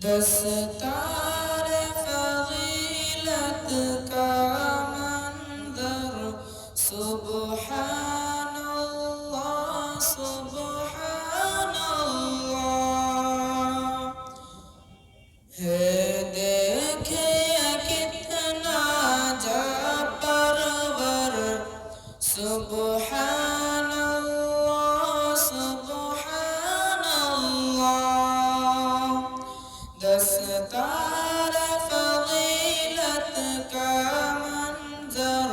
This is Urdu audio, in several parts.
دستار فضیلت کا منظر سبحان اللہ سبحان اللہ ہے دیکھیے کتنا جا پرور سبحان اللہ سبحان اللہ دستار فضیلت کا منظر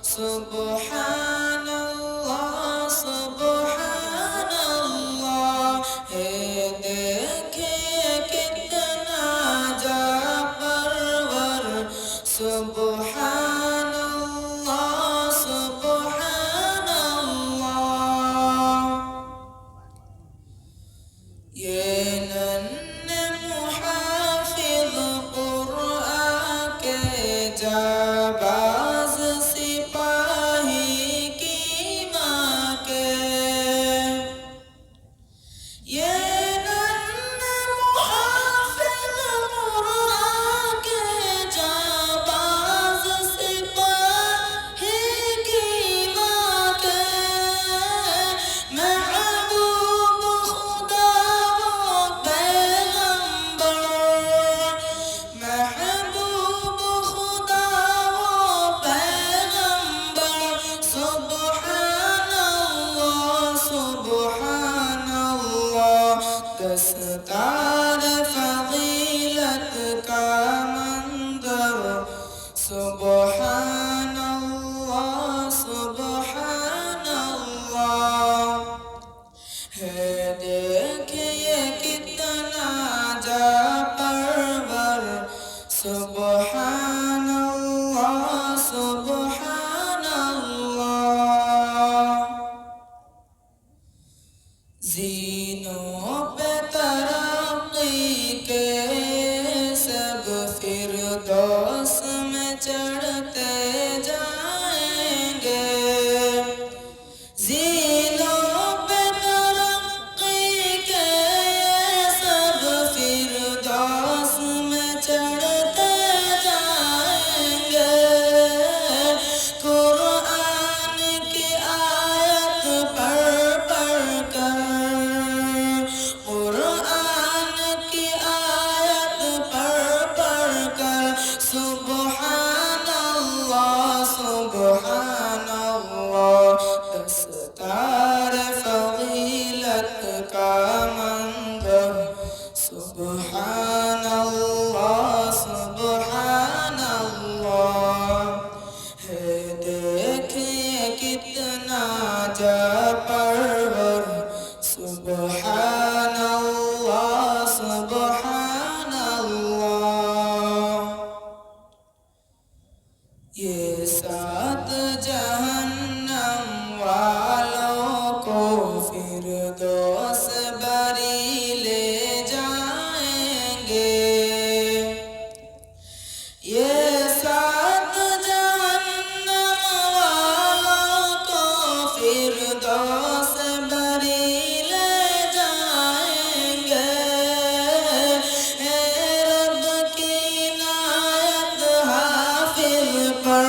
سبحان اللہ سبحان اللہ ہے دیکھیے کتنا جا پرور سبحان اللہ سبحان اللہ یہ ننھے محافظ قرآن کے جانباز سپاہی کی ماں کے یہ ننھے محافظ قرآن کے جانباز سپاہی کی ماں کے محبوب خدا و پیغمبر محبوب خدا و پیغمبر سبحان اللہ سبحان اللہ دستار فضیلت کا منظر سبحان اللہ سبحان اللہ ہے دیکھیے کتنا جا پرور سبحان اللہ سبحان اللہ زینوں پہ ترقی کے سب فردوس میں چڑھتے جائیں گے زینوں پہ ترقی کے سب فردوس میں چڑھتے جائیں گے قرآن کی آیت پڑھ پڑھ کر قرآن کی آیت پڑھ پڑھ کر سبحان اللہ سبحان اللہ دستار فضیلت کا منظر سبحان اللہ سبحان اللہ ہے دیکھیے کتنا جا پرور سبحان اللہ سبحان اللہ یہ سات جہنم والوں کو فردوس بری لے جائیں گے یہ سات جہنم والوں کو فردوس بری لے جائیں گے اے رب کی عنایت حافظ پر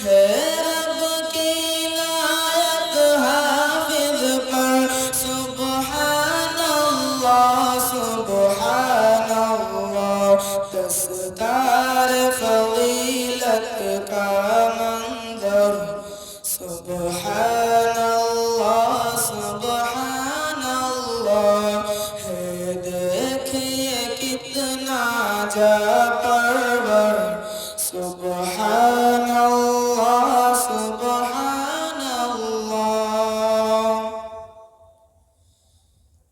ہے رب کی عنایت حافظ پر سبحان اللہ سبحان اللہ دستار فضیلت کا منظر سبحان اللہ سبحان اللہ ہے دیکھیے کتنا جا پرور سبحان اللہ سبحان اللہ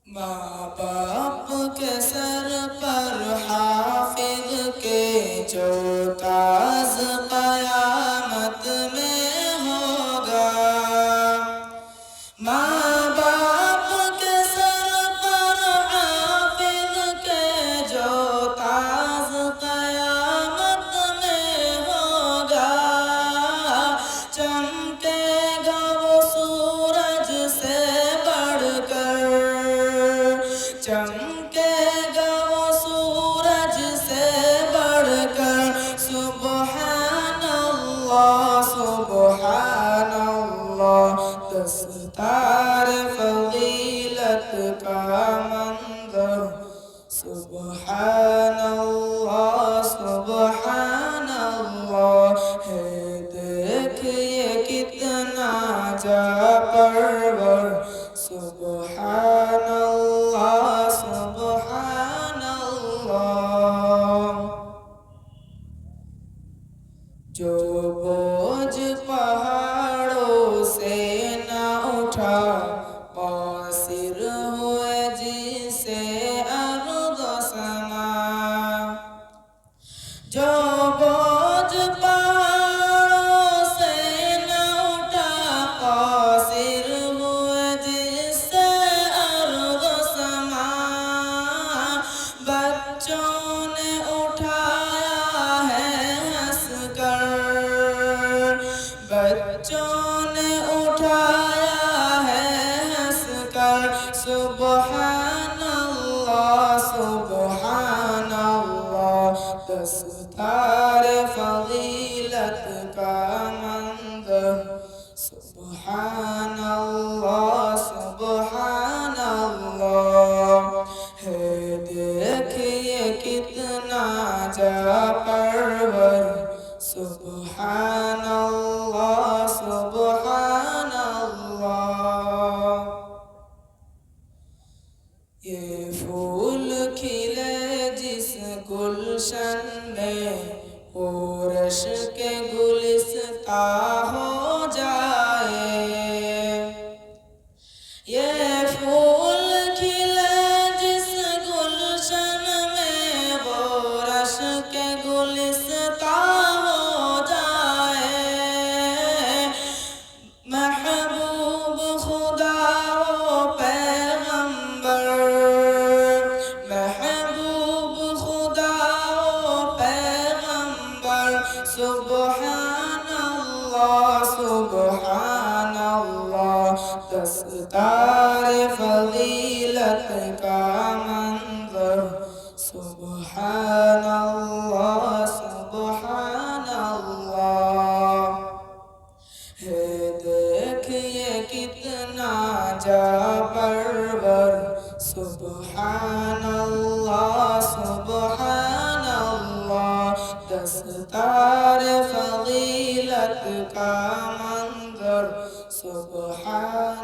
ماں باپ کے سر پر حافظ کے جو تاج قیامت میں ہوگا ماں باپ کے سر پر حافظ کے جو تاج قیامت میں ہوگا چمکے گا وہ سورج سے بڑھ کر چمکے گا فضیلت کا منظر سبحان اللہ سبحان اللہ ہے دیکھیے کتنا جا پرور سبحان اللہ سبحان اللہ جو بوجھ پہاڑوں سے نہ اٹھا قاصر ہوئے جسے ارض و سما جو بوجھ پہاڑوں سے نہ اٹھا قاصر ہوئے جسے ارض و سما بچوں نے اٹھایا ہے ہنس کر بچوں نے اٹھایا ہے ہنس کر سبحان اللہ سبحان اللہ دستار فضیلت کا منظر سبحان اللہ سبحان اللہ ہے دیکھیے کتنا جا پرور سبحان اللہ سبحان اللہ یہ پھول کھلے جس گلشن میں پورش کے گلستاں ہو جائے یہ پھول کھلے جس گلشن میں پورش کے گلستاں ہو جائے محبوب خدا و پیغمبر محبوب خدا و پیغمبر سبحان اللہ سبحان اللہ دستار فضیلت کا منظر سبحان اللہ سبحان اللہ ہے دیکھیے کتنا جا پرور سبحان اللہ سبحان اللہ دستار فضیلت کا منظر سبحان